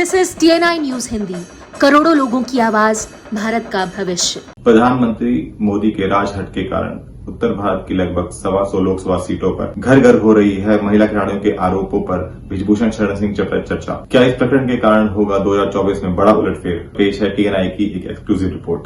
This is TNI news Hindi, करोड़ों लोगों की आवाज, भारत का भविष्य। प्रधानमंत्री मोदी के राजहट के कारण उत्तर भारत की लगभग 125 लोकसभा सीटों पर घर घर हो रही है महिला खिलाड़ियों के आरोपों पर ब्रिजभूषण शरण सिंह पर चर्चा। क्या इस प्रकरण के कारण होगा 2024 में बड़ा उलटफेर? पेश है TNI की एक एक्सक्लूसिव रिपोर्ट।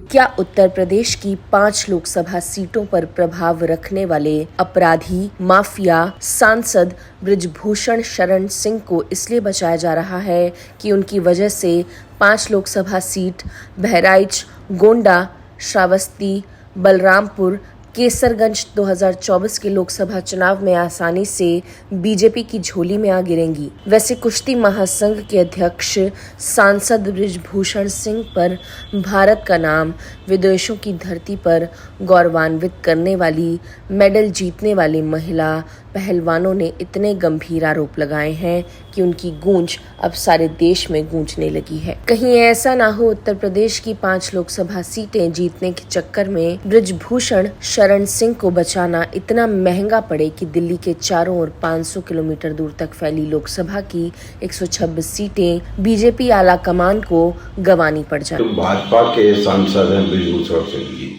क्या उत्तर प्रदेश की 5 लोकसभा सीटों पर प्रभाव रखने वाले अपराधी माफिया सांसद ब्रिजभूषण शरण सिंह को इसलिए बचाया जा रहा है कि उनकी वजह से 5 लोकसभा सीट बहराइच, गोंडा, श्रावस्ती, बलरामपुर, केसरगंज 2024 के लोकसभा चुनाव में आसानी से बीजेपी की झोली में आ गिरेंगी। वैसे कुश्ती महासंघ के अध्यक्ष सांसद ब्रिजभूषण सिंह पर भारत का नाम विदेशों की धरती पर गौरवान्वित करने वाली मेडल जीतने वाली महिला पहलवानों ने इतने गंभीर आरोप लगाए हैं कि उनकी गूंज अब सारे देश में गूंजने लगी है। कहीं ऐसा ना हो उत्तर प्रदेश की 5 लोकसभा सीटें जीतने के चक्कर में ब्रिजभूषण शरण सिंह को बचाना इतना महंगा पड़े कि दिल्ली के चारों ओर 500 किलोमीटर दूर तक फैली लोकसभा की 126 सीटें बीजेपी आला कमान को गंवानी पड़ जाए। तो भाजपा के सांसद हैं ब्रिजभूषण सिंह जी,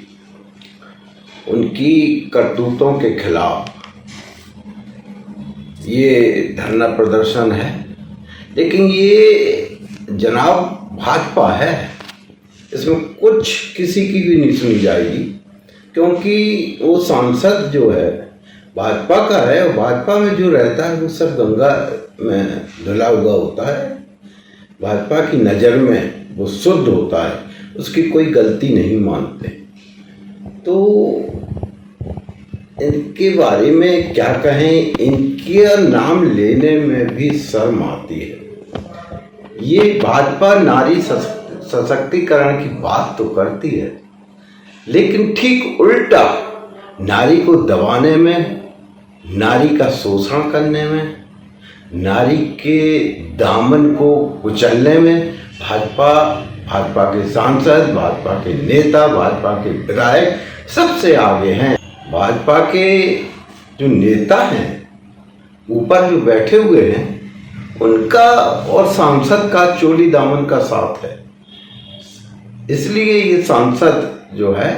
उनकी करतूतों के खिलाफ ये धरना प्रदर्शन है, लेकिन ये जनाब भाजपा है, इसमें कुछ किसी की भी नहीं सुनी जाएगी, क्योंकि वो सांसद जो है भाजपा का है और भाजपा में जो रहता है वो सब गंगा में धुला हुआ होता है। भाजपा की नज़र में वो शुद्ध होता है, उसकी कोई गलती नहीं मानते। तो इनके बारे में क्या कहें, इनके नाम लेने में भी शर्म आती है। ये भाजपा नारी सशक्तिकरण की बात तो करती है, लेकिन ठीक उल्टा नारी को दबाने में, नारी का शोषण करने में, नारी के दामन को कुचलने में भाजपा के सांसद, भाजपा के नेता, भाजपा के विधायक सबसे आगे हैं। भाजपा के जो नेता हैं ऊपर जो बैठे हुए हैं, उनका और सांसद का चोली दामन का साथ है। इसलिए ये सांसद जो है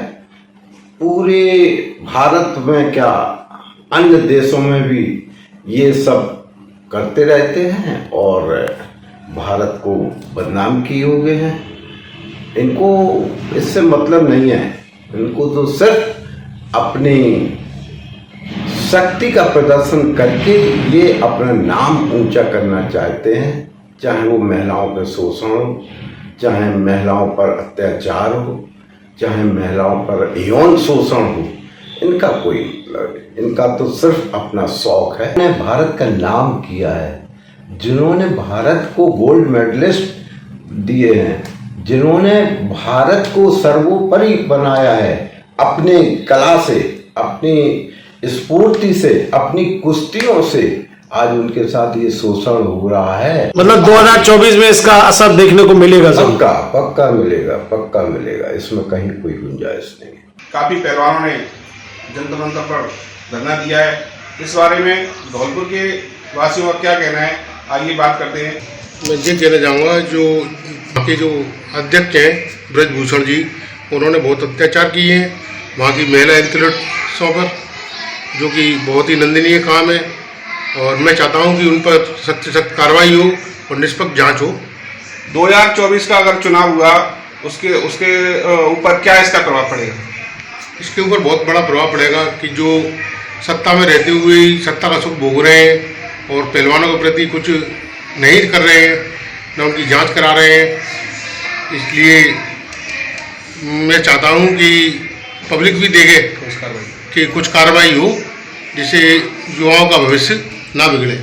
पूरे भारत में क्या अन्य देशों में भी ये सब करते रहते हैं और भारत को बदनाम किए हुए हैं। इनको इससे मतलब नहीं है, इनको तो सिर्फ अपनी शक्ति का प्रदर्शन करके ये अपना नाम ऊंचा करना चाहते हैं, चाहे वो महिलाओं के शोषण हो, चाहे महिलाओं पर अत्याचार हो, चाहे महिलाओं पर यौन शोषण हो। इनका तो सिर्फ अपना शौक है। उन्होंने भारत का नाम किया है, जिन्होंने भारत को गोल्ड मेडलिस्ट दिए हैं, जिन्होंने भारत को सर्वोपरि बनाया है अपने कला से, अपनी स्फूर्ति से, अपनी कुश्तियों से, आज उनके साथ ये शोषण हो रहा है। मतलब 2024 में इसका असर देखने को मिलेगा? पक्का मिलेगा, इसमें कहीं कोई गुंजाइश नहीं है। काफी पहलवानों ने जंतर मंतर पर धरना दिया है, इस बारे में धौलपुर के वासियों का क्या कहना है, आइए बात करते हैं। मैं ये कहना चाहूँगा, जो अध्यक्ष हैं ब्रिजभूषण जी, उन्होंने बहुत अत्याचार किए हैं वहाँ की महिला एथलीट्सों पर, जो कि बहुत ही निंदनीय काम है। और मैं चाहता हूं कि उन पर सख्त से सख्त कार्रवाई हो और निष्पक्ष जांच हो। 2024 का अगर चुनाव हुआ, उसके ऊपर क्या इसका प्रभाव पड़ेगा? इसके ऊपर बहुत बड़ा प्रभाव पड़ेगा कि जो सत्ता में रहते हुए सत्ता का सुख भोग रहे हैं और पहलवानों के प्रति कुछ नहीं कर रहे हैं, न उनकी जांच करा रहे हैं। इसलिए मैं चाहता हूं कि पब्लिक भी देखे कि कुछ कार्रवाई हो, जिससे युवाओं का भविष्य ना बिगड़े।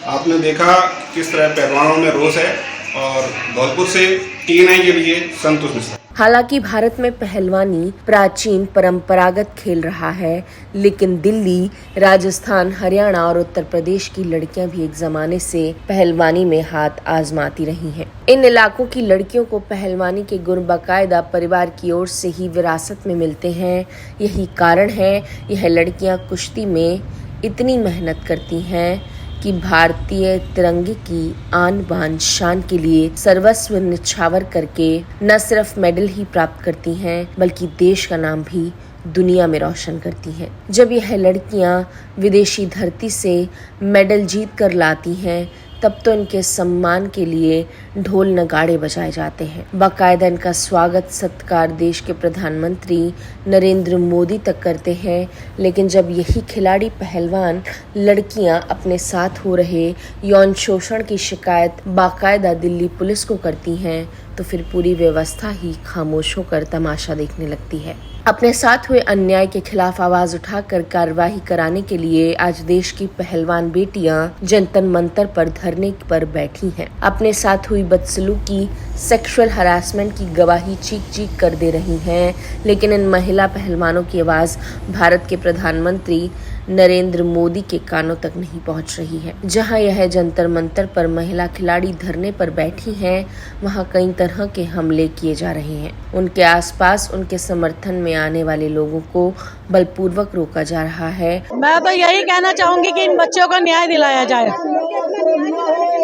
आपने देखा किस तरह पहलवानों में रोष है, और धौलपुर से TNI के लिए संतोष मिश्रा। हालांकि भारत में पहलवानी प्राचीन परंपरागत खेल रहा है, लेकिन दिल्ली, राजस्थान, हरियाणा और उत्तर प्रदेश की लड़कियां भी एक जमाने से पहलवानी में हाथ आजमाती रही हैं। इन इलाकों की लड़कियों को पहलवानी के गुण बाकायदा परिवार की ओर से ही विरासत में मिलते हैं। यही कारण है यह लड़कियां कुश्ती में इतनी मेहनत करती हैं कि भारतीय तिरंगे की आन बान शान के लिए सर्वस्व निछावर करके न सिर्फ मेडल ही प्राप्त करती हैं, बल्कि देश का नाम भी दुनिया में रोशन करती हैं। जब यह लड़कियां विदेशी धरती से मेडल जीत कर लाती हैं, तब तो इनके सम्मान के लिए ढोल नगाड़े बजाए जाते हैं। बाकायदा इनका स्वागत सत्कार देश के प्रधानमंत्री नरेंद्र मोदी तक करते हैं। लेकिन जब यही खिलाड़ी पहलवान लड़कियां अपने साथ हो रहे यौन शोषण की शिकायत बाकायदा दिल्ली पुलिस को करती हैं, तो फिर पूरी व्यवस्था ही खामोश होकर तमाशा देखने लगती है। अपने साथ हुए अन्याय के खिलाफ आवाज उठाकर कार्रवाई कराने के लिए आज देश की पहलवान बेटियां जंतर मंतर पर धरने पर बैठी हैं। अपने साथ हुई बदसलूकी, सेक्सुअल हरासमेंट की गवाही चीख चीख कर दे रही हैं। लेकिन इन महिला पहलवानों की आवाज भारत के प्रधानमंत्री नरेंद्र मोदी के कानों तक नहीं पहुंच रही है। जहां यह जंतर मंतर पर महिला खिलाड़ी धरने पर बैठी हैं, वहां कई तरह के हमले किए जा रहे हैं। उनके आसपास उनके समर्थन में आने वाले लोगों को बलपूर्वक रोका जा रहा है। मैं तो यही कहना चाहूंगी कि इन बच्चों को न्याय दिलाया जाए।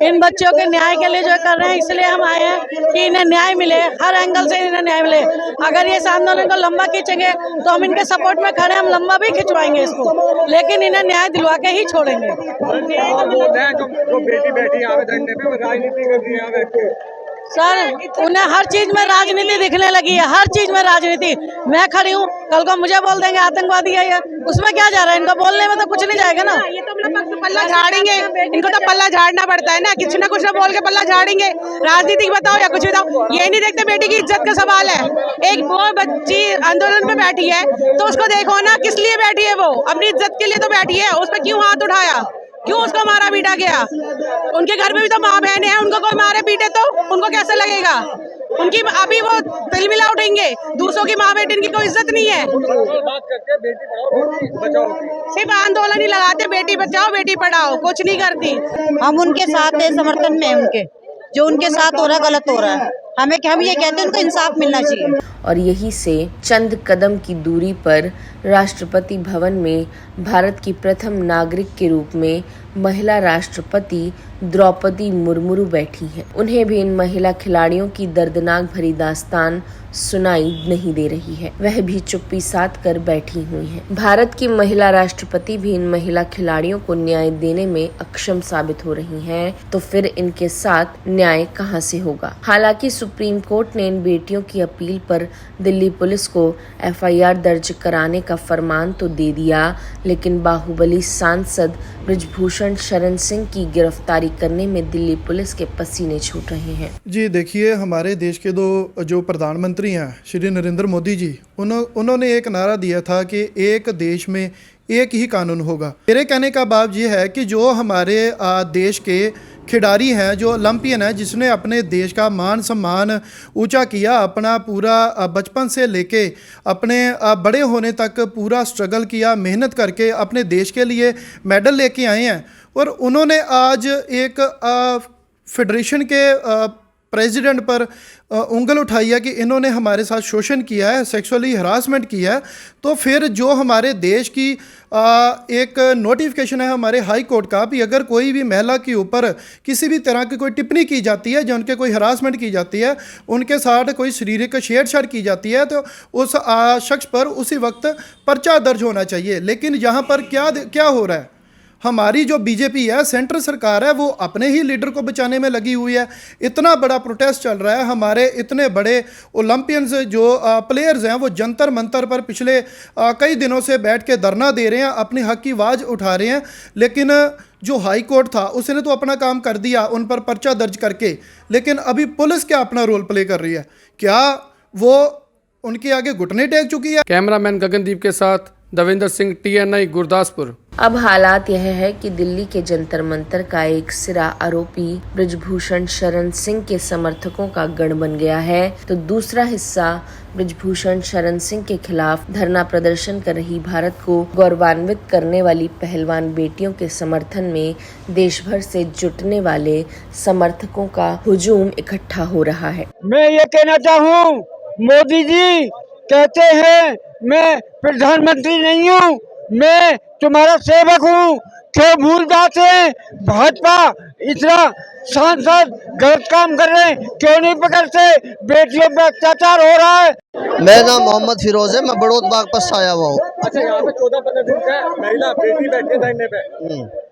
इन बच्चों के न्याय के लिए जो कर रहे हैं, इसलिए हम आए हैं कि इन्हें न्याय मिले, हर एंगल से इन्हें न्याय मिले। अगर ये आंदोलन को लंबा खींचेंगे तो हम इनके सपोर्ट में खड़े, हम लंबा भी खिंचवाएंगे इसको, लेकिन इन्हें न्याय दिलवा के ही छोड़ेंगे। सर, उन्हें हर चीज में राजनीति दिखने लगी है, हर चीज में राजनीति। मैं खड़ी हूँ, कल को मुझे बोल देंगे आतंकवादी है ये, उसमें क्या जा रहा है? इनको बोलने में तो कुछ नहीं जाएगा ना। ये तो अपना पक्ष पल्ला झाड़ेंगे, इनको तो पल्ला झाड़ना पड़ता है ना, कुछ ना बोल के पल्ला झाड़ेंगे। राजनीतिक बताओ या कुछ बताओ, ये नहीं देखते बेटी की इज्जत का सवाल है। एक वो बच्ची आंदोलन में बैठी है तो उसको देखो ना, किस लिए बैठी है? वो अपनी इज्जत के लिए तो बैठी है। उस पर क्यों हाथ उठाया, क्यों उसको मारा पीटा गया? उनके घर में भी तो माँ बहन है, उनको कोई मारे पीटे तो उनको कैसे लगेगा? उनकी अभी वो तिलमिला उठेंगे, दूसरों की माँ बेटी, इनकी कोई इज्जत नहीं है। सिर्फ आंदोलन ही लगाते, बेटी बचाओ बेटी पढ़ाओ, कुछ नहीं करती। हम उनके साथ है, समर्थन में उनके, जो उनके साथ हो रहा है गलत हो रहा है। हम ये कहते हैं उनको इंसाफ मिलना चाहिए। और यहीं से चंद कदम की दूरी पर राष्ट्रपति भवन में भारत की प्रथम नागरिक के रूप में महिला राष्ट्रपति द्रौपदी मुर्मू बैठी हैं। उन्हें भी इन महिला खिलाड़ियों की दर्दनाक भरी दास्तान सुनाई नहीं दे रही है, वह भी चुप्पी साध कर बैठी हुई हैं। भारत की महिला राष्ट्रपति भी इन महिला खिलाड़ियों को न्याय देने में अक्षम साबित हो रही हैं, तो फिर इनके साथ न्याय कहां से होगा? हालांकि सुप्रीम कोर्ट ने इन बेटियों की अपील पर दिल्ली पुलिस को FIR दर्ज कराने का फरमान तो दे दिया, लेकिन बाहुबली सांसद ब्रिजभूषण शरण सिंह की गिरफ्तारी करने में दिल्ली पुलिस के पसीने छूट रहे हैं। जी देखिए, हमारे देश के जो प्रधानमंत्री हैं श्री नरेंद्र मोदी जी, उन्होंने एक नारा दिया था कि एक देश में एक ही कानून होगा। मेरे कहने का भाव ये है कि जो हमारे देश के खिलाड़ी हैं, जो ओलंपियन है, जिसने अपने देश का मान सम्मान ऊंचा किया, अपना पूरा बचपन से लेके अपने बड़े होने तक पूरा स्ट्रगल किया, मेहनत करके अपने देश के लिए मेडल लेके आए हैं, और उन्होंने आज एक फेडरेशन के प्रेसिडेंट पर उंगल उठाई है कि इन्होंने हमारे साथ शोषण किया है, सेक्सुअली हरासमेंट किया है। तो फिर जो हमारे देश की एक नोटिफिकेशन है हमारे हाई कोर्ट का भी, अगर कोई भी महिला के ऊपर किसी भी तरह की कोई टिप्पणी की जाती है, जो उनके कोई हरासमेंट की जाती है, उनके साथ कोई शारीरिक छेड़छाड़ की जाती है, तो उस शख्स पर उसी वक्त पर्चा दर्ज होना चाहिए। लेकिन यहाँ पर क्या हो रहा है? हमारी जो बीजेपी है, सेंट्रल सरकार है, वो अपने ही लीडर को बचाने में लगी हुई है। इतना बड़ा प्रोटेस्ट चल रहा है, हमारे इतने बड़े ओलंपियंस जो प्लेयर्स हैं, वो जंतर मंतर पर पिछले कई दिनों से बैठ के धरना दे रहे हैं, अपनी हक की आवाज़ उठा रहे हैं। लेकिन जो हाई कोर्ट था उसने तो अपना काम कर दिया उन पर पर्चा दर्ज करके, लेकिन अभी पुलिस क्या अपना रोल प्ले कर रही है? क्या वो उनके आगे घुटने टेक चुकी है? कैमरामैन गगनदीप के साथ दविंदर सिंह, TNI गुरदासपुर। अब हालात यह है कि दिल्ली के जंतर मंतर का एक सिरा आरोपी ब्रिजभूषण शरण सिंह के समर्थकों का गढ़ बन गया है, तो दूसरा हिस्सा ब्रिजभूषण शरण सिंह के खिलाफ धरना प्रदर्शन कर रही भारत को गौरवान्वित करने वाली पहलवान बेटियों के समर्थन में देश भर से जुटने वाले समर्थकों का हुजूम इकट्ठा हो रहा है। मैं ये कहना चाहूँ, मोदी जी कहते हैं मैं प्रधानमंत्री नहीं हूँ, मैं तुम्हारा सेवक हूँ, क्यों भूल जाते हैं? भाजपा इतना सांसद गलत काम कर रहे हैं, क्यों नहीं पकड़ते? बेटियों पे अत्याचार हो रहा है। मेरा नाम मोहम्मद फिरोज है, मैं बड़ौद बागपत से आया हुआ हूँ। अच्छा, यहाँ पे 14-15 दिन से महिला बेटी बैठी है धरने पे,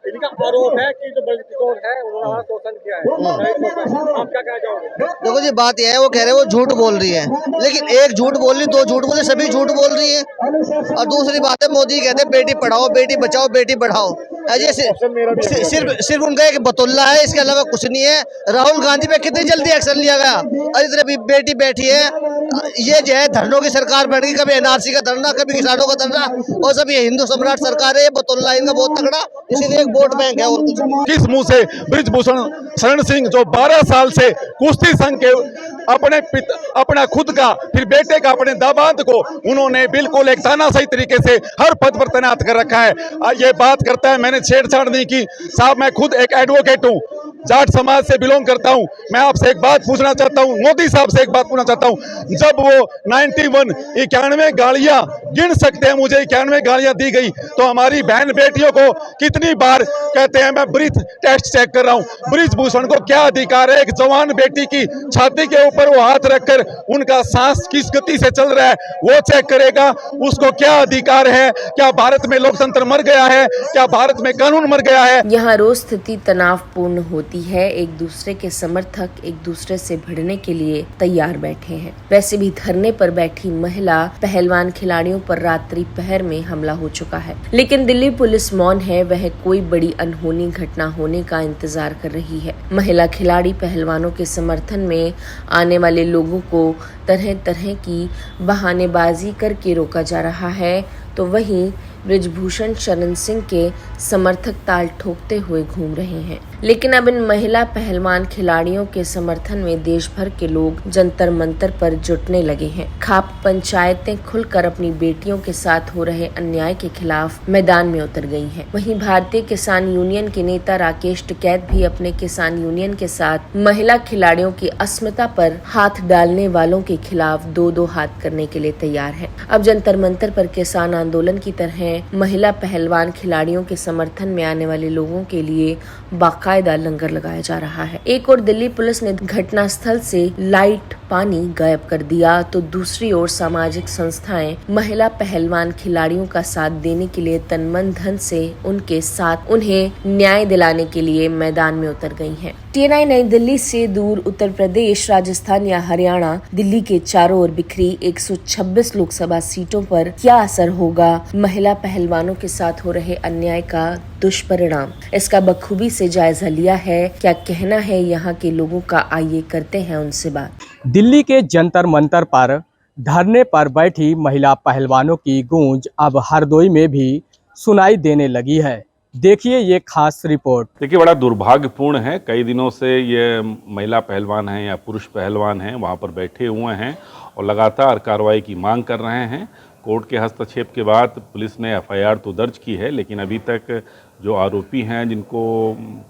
इनका आरोप है कि जो बल्किशोर है उन्होंने शोषण किया है, आप क्या कहना चाहोगे? देखो जी, बात यह है, वो कह रहे हैं वो झूठ बोल रही है, लेकिन एक झूठ बोल रही, दो झूठ बोले, सभी झूठ बोल रही है। और दूसरी बात है, मोदी कहते हैं बेटी पढ़ाओ, बेटी बचाओ, बेटी बढ़ाओ। सिर्फ उनका एक बतौला है, इसके अलावा कुछ नहीं है। राहुल गांधी पे कितनी जल्दी एक्शन लिया गया, और इधर भी बेटी बैठी है। ये जो है धरनों की सरकार बैठ गई, कभी एनआरसी का धरना, कभी किसानों का धरना, और सब ये हिंदू सम्राट सरकार है। ये बतौला इनका बहुत तगड़ा, इसीलिए एक वोट बैंक है और कुछ नहीं। किस मुंह से ब्रिजभूषण शरण सिंह जो 12 साल से कुश्ती संघ के अपना खुद का, फिर बेटे का, अपने दामाद को उन्होंने बिल्कुल एक तानाशाही तरीके से हर पद पर तैनात कर रखा है। ये बात करता है, मैंने छेड़छाड़ नहीं की साहब, मैं खुद एक एडवोकेट हूँ, जाट समाज से बिलोंग करता हूं। मैं आपसे एक बात पूछना चाहता हूं, मोदी साहब से एक बात पूछना चाहता हूं, जब वो 91 गाड़ियां गिन सकते हैं, मुझे 91 गाड़ियां दी गई, तो हमारी बहन बेटियों को कितनी बार कहते हैं मैं ब्रीथ टेस्ट चेक कर रहा हूं। ब्रिजभूषण को क्या अधिकार है एक जवान बेटी की छाती के ऊपर वो हाथ रखकर उनका सांस किस गति से चल रहा है वो चेक करेगा? उसको क्या अधिकार है? क्या भारत में लोकतंत्र मर गया है? क्या भारत में कानून मर गया है? यहाँ रोज स्थिति तनावपूर्ण होती है। एक दूसरे के समर्थक एक दूसरे से भिड़ने के लिए तैयार बैठे हैं। वैसे भी धरने पर बैठी महिला पहलवान खिलाड़ियों पर रात्रि पहर में हमला हो चुका है, लेकिन दिल्ली पुलिस मौन है। वह कोई बड़ी अनहोनी घटना होने का इंतजार कर रही है। महिला खिलाड़ी पहलवानों के समर्थन में आने वाले लोगों को तरह तरह की बहानेबाजी करके रोका जा रहा है, तो वहीं ब्रिजभूषण शरण सिंह के समर्थक ताल ठोकते हुए घूम रहे हैं। लेकिन अब इन महिला पहलवान खिलाड़ियों के समर्थन में देश भर के लोग जंतर मंतर पर जुटने लगे हैं। खाप पंचायतें खुलकर अपनी बेटियों के साथ हो रहे अन्याय के खिलाफ मैदान में उतर गई हैं। वहीं भारतीय किसान यूनियन के नेता राकेश टिकैत भी अपने किसान यूनियन के साथ महिला खिलाड़ियों की अस्मिता पर हाथ डालने वालों के खिलाफ दो हाथ करने के लिए तैयार है। अब जंतर मंतर पर किसान आंदोलन की तरह महिला पहलवान खिलाड़ियों के समर्थन में आने वाले लोगों के लिए बाकायदा लंगर लगाया जा रहा है। एक और दिल्ली पुलिस ने घटनास्थल से लाइट पानी गायब कर दिया, तो दूसरी ओर सामाजिक संस्थाएं महिला पहलवान खिलाड़ियों का साथ देने के लिए तन मन धन से उनके साथ उन्हें न्याय दिलाने के लिए मैदान में उतर गई हैं। TNI नई दिल्ली से दूर उत्तर प्रदेश, राजस्थान या हरियाणा, दिल्ली के चारों ओर बिखरी 126 लोकसभा सीटों पर क्या असर होगा महिला पहलवानों के साथ हो रहे अन्याय का दुष्परिणाम, इसका बखूबी से जायजा लिया है। क्या कहना है यहाँ के लोगों का, आइए करते हैं उनसे बात। दिल्ली के जंतर मंतर पर धरने पर बैठी महिला पहलवानों की गूंज अब हरदोई में भी सुनाई देने लगी है। देखिए ये खास रिपोर्ट। देखिए, बड़ा दुर्भाग्यपूर्ण है, कई दिनों से ये महिला पहलवान हैं या पुरुष पहलवान हैं वहाँ पर बैठे हुए हैं और लगातार कार्रवाई की मांग कर रहे हैं। कोर्ट के हस्तक्षेप के बाद पुलिस ने FIR तो दर्ज की है, लेकिन अभी तक जो आरोपी हैं जिनको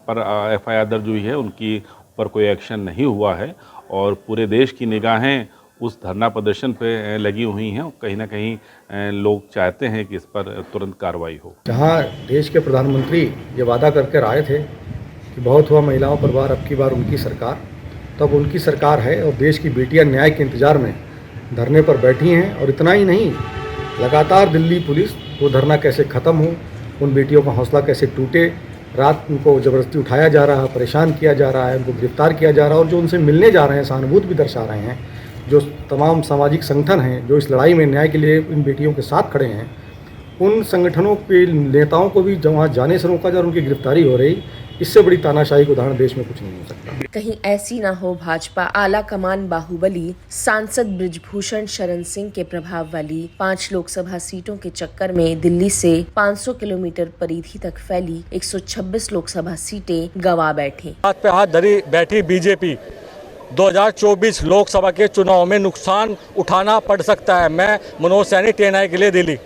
पर FIR दर्ज हुई है उनकी पर कोई एक्शन नहीं हुआ है और पूरे देश की निगाहें उस धरना प्रदर्शन पे लगी हुई हैं। कहीं ना कहीं लोग चाहते हैं कि इस पर तुरंत कार्रवाई हो। जहां देश के प्रधानमंत्री ये वादा करके आए थे कि बहुत हुआ महिलाओं पर वार, अब की बार उनकी सरकार, तब उनकी सरकार है और देश की बेटियां न्याय के इंतजार में धरने पर बैठी हैं। और इतना ही नहीं, लगातार दिल्ली पुलिस वो धरना कैसे ख़त्म हो, उन बेटियों का हौसला कैसे टूटे, रात उनको ज़बरदस्ती उठाया जा रहा है, परेशान किया जा रहा है, उनको गिरफ्तार किया जा रहा है और जो उनसे मिलने जा रहे हैं, सहानुभूति भी दर्शा रहे हैं, जो तमाम सामाजिक संगठन हैं जो इस लड़ाई में न्याय के लिए इन बेटियों के साथ खड़े हैं, उन संगठनों के नेताओं को भी वहाँ जाने से रोका जा रहा, उनकी गिरफ्तारी हो रही। इससे बड़ी तानाशाही का उदाहरण देश में कुछ नहीं हो सकता। कहीं ऐसी ना हो भाजपा आला कमान बाहुबली सांसद बृजभूषण शरण सिंह के प्रभाव वाली 5 लोकसभा सीटों के चक्कर में दिल्ली से 500 किलोमीटर परिधि तक फैली 126 लोकसभा सीटें गंवा बैठे। हाथ पे हाथ धरी बैठी बीजेपी 2024 लोकसभा के चुनाव में नुकसान उठाना पड़ सकता है। मैं मनोज सैनी TNI के लिए दिल्ली।